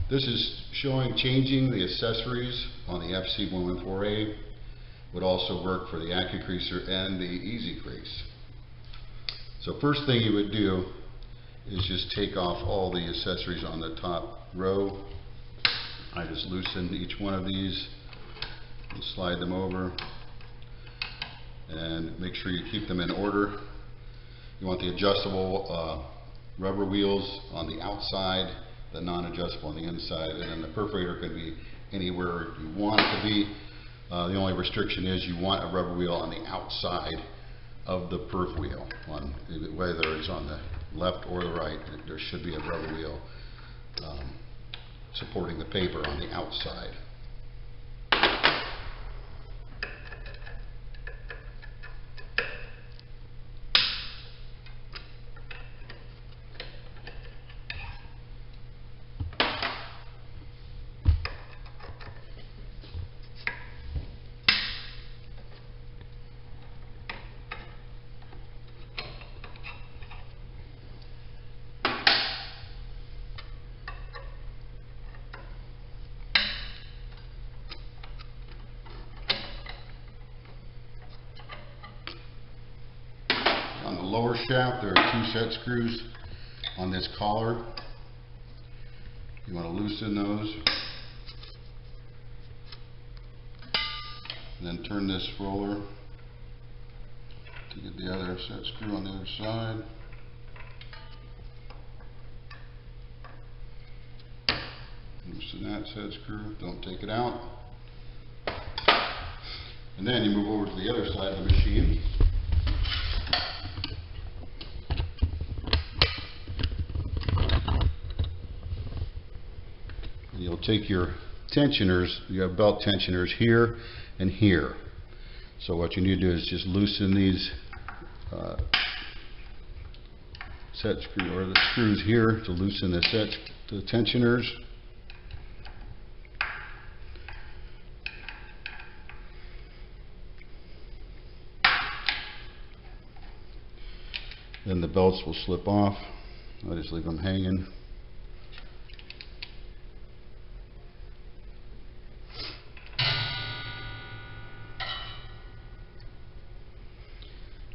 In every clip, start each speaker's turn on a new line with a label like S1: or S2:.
S1: This is showing changing the accessories on the FC114A. Would also work for the AccuCreaser and the Easy Crease. So first thing you would do is just take off all the accessories on the top row. I just loosen each one of these and slide them over, and make sure you keep them in order. You want the adjustable rubber wheels on the outside, the non-adjustable on the inside, and then the perforator can be anywhere you want it to be. The only restriction is you want a rubber wheel on the outside of the perf wheel, whether it's on the left or the right. There should be a rubber wheel supporting the paper on the outside. On the lower shaft, there are 2 set screws on this collar. You want to loosen those, and then turn this roller to get the other set screw on the other side. Loosen that set screw, don't take it out. And then you move over to the other side of the machine. You'll take your tensioners, you have belt tensioners here and here. So what you need to do is just loosen these set screw, or the screws here to loosen the tensioners. Then the belts will slip off. I'll just leave them hanging.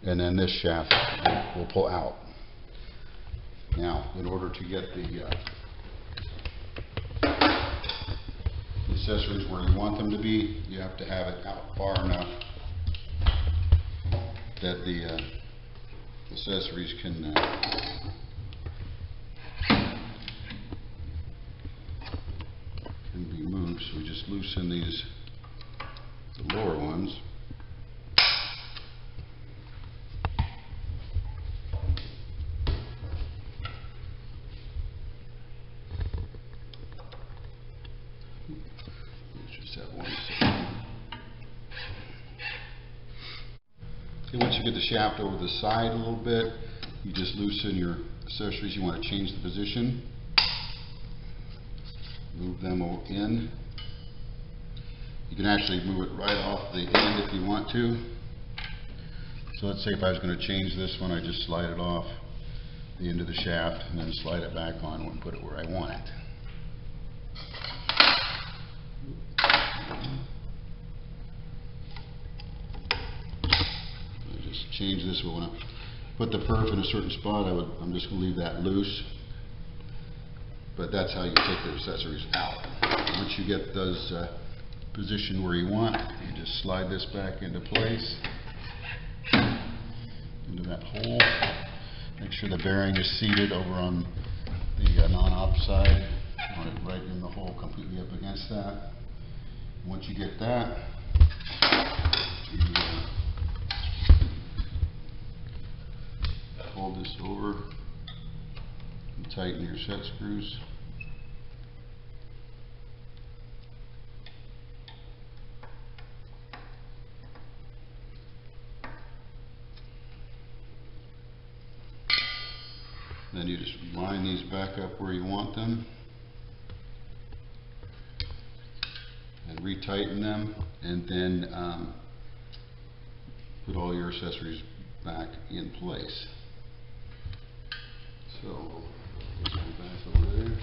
S1: And then this shaft will pull out. Now, in order to get the accessories where you want them to be, you have to have it out far enough that the accessories can be moved. So we just loosen these, the lower ones. Okay, once you get the shaft over the side a little bit, you just loosen your accessories. You want to change the position. Move them in. You can actually move it right off the end if you want to. So let's say if I was going to change this one, I just slide it off the end of the shaft and then slide it back on and put it where I want it. Change this. We want to put the perf in a certain spot. I'm just going to leave that loose. But that's how you take the accessories out. Once you get those positioned where you want, you just slide this back into place, into that hole. Make sure the bearing is seated over on the non-op side. You want it right in the hole, completely up against that. Once you get that, you fold this over and tighten your set screws. Then you just line these back up where you want them and retighten them, and then put all your accessories back in place. So, put them back over there.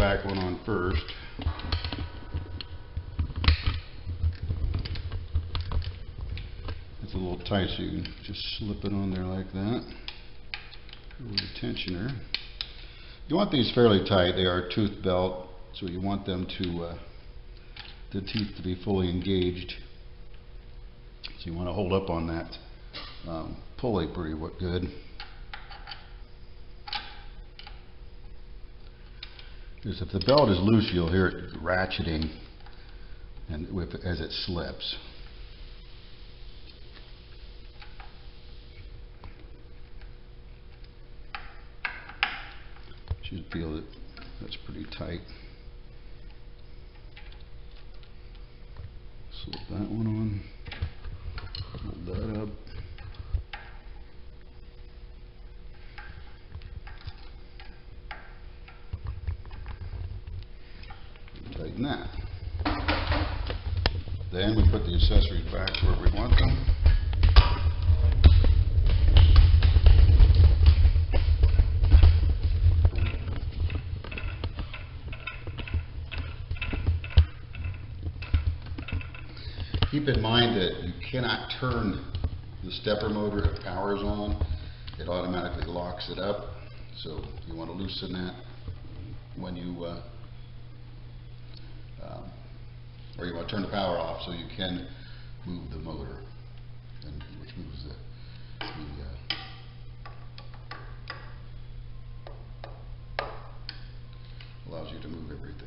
S1: back one on first. It's a little tight, so you can just slip it on there like that with a tensioner. You want these fairly tight. They are a tooth belt, so you want them to the teeth to be fully engaged. So you want to hold up on that pulley pretty good. Because if the belt is loose, you'll hear it ratcheting and as it slips. You should feel that that's pretty tight. Slip that one on. Hold that up. Tighten that. Then we put the accessories back where we want them. Keep in mind that you cannot turn the stepper motor if power is on. It automatically locks it up. So you want to loosen that when you or you want to turn the power off so you can move the motor, and which moves allows you to move everything.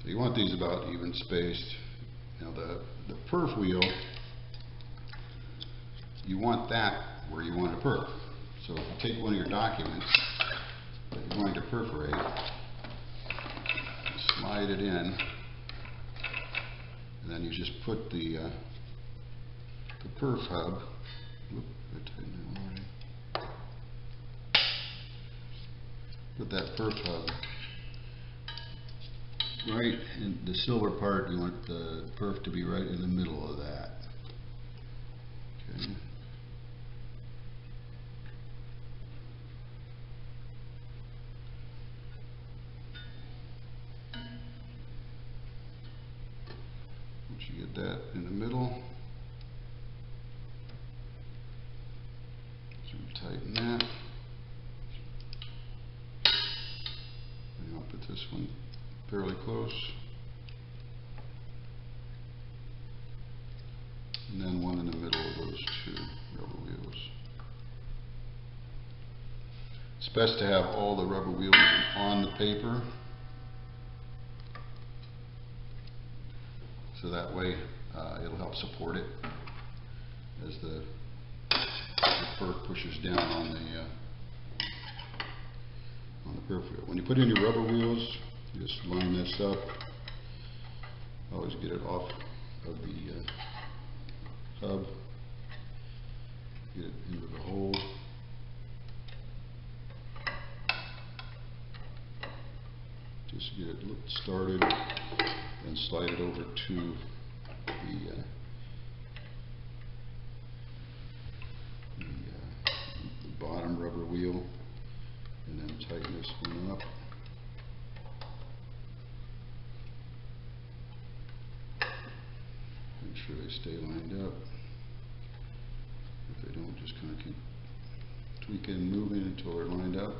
S1: So you want these about even spaced. Now the perf wheel, you want that where you want to perf. So if you take one of your documents that you're going to perforate, slide it in, and then you just put the perf hub. Whoop, I tightened that already. Put that perf hub right in the silver part. You want the perf to be right in the middle of that. Okay. Once you get that in the middle, so tighten that. And I'll put this one fairly close, and then one in the middle of those two rubber wheels. It's best to have all the rubber wheels on the paper, so that way it'll help support it as the perf pushes down on the perf wheel. When you put in your rubber wheels, you just line this up. Always get it off of the hub. Get it into the hole. Just get it started and slide it over to the bottom rubber wheel, and then tighten this one up. Make sure they stay lined up. If they don't, just kind of keep tweaking and moving until they're lined up.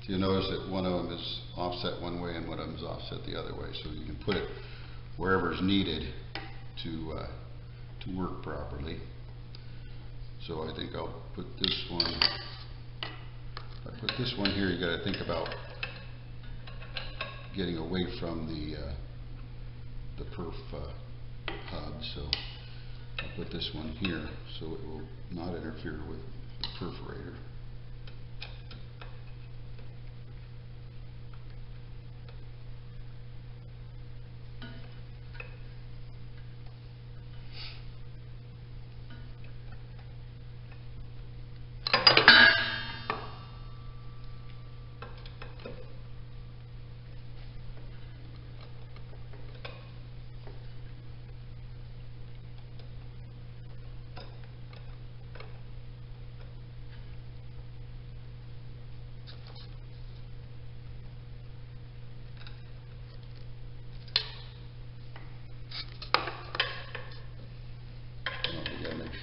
S1: So you'll notice that one of them is offset one way and one of them is offset the other way, so you can put it wherever is needed to work properly. So I think I'll put this one. If I put this one here, you got to think about getting away from the perf hub. So I'll put this one here so it will not interfere with the perforator.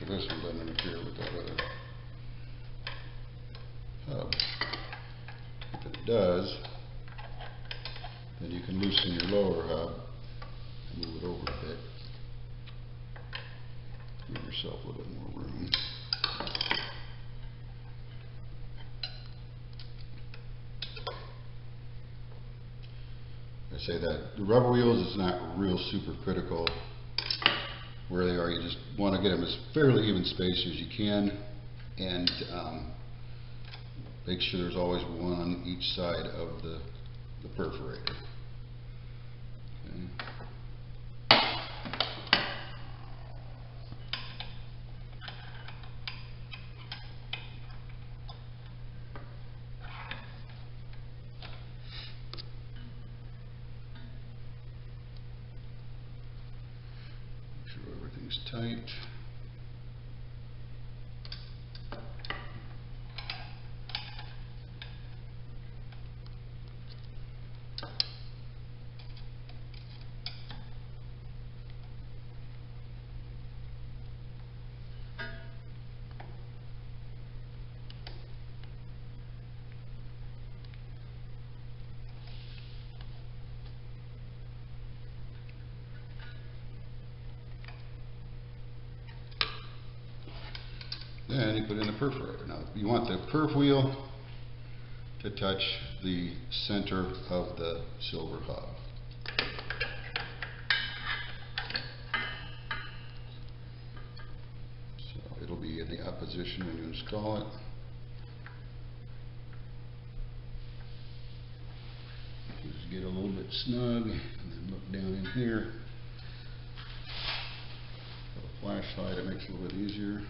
S1: this one doesn't interfere with that other hub. If it does, then you can loosen your lower hub and move it over a bit. Give yourself a little bit more room. I say that the rubber wheels is not real super critical where they are. You just want to get them as fairly even spaced as you can, and make sure there's always one on each side of the perforator. Okay. Make sure everything's tight. Then you put in the perforator. Now you want the perf wheel to touch the center of the silver hub. So it'll be in the up position when you install it. Just get a little bit snug and then look down in here. Got a flashlight, it makes it a little bit easier.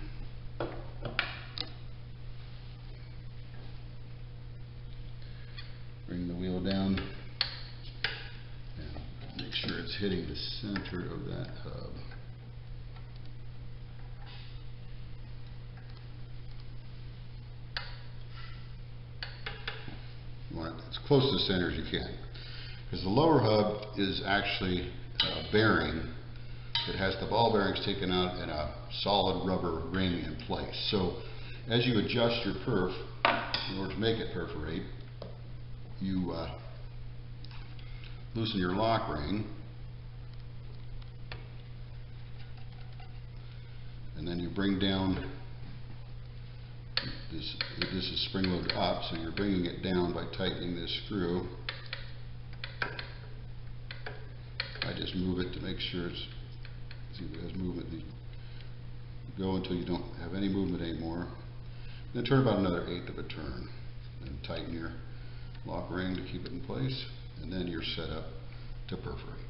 S1: Bring the wheel down and make sure it's hitting the center of that hub. You want it as close to the center as you can, because the lower hub is actually a bearing that has the ball bearings taken out and a solid rubber ring in place. So as you adjust your perf in order to make it perforate, you loosen your lock ring, and then you bring down this. This is spring loaded up, so you're bringing it down by tightening this screw. I just move it to make sure it's, see if it has movement. You go until you don't have any movement anymore. Then turn about another 1/8 of a turn, and tighten your lock ring to keep it in place, and then you're set up to perforate.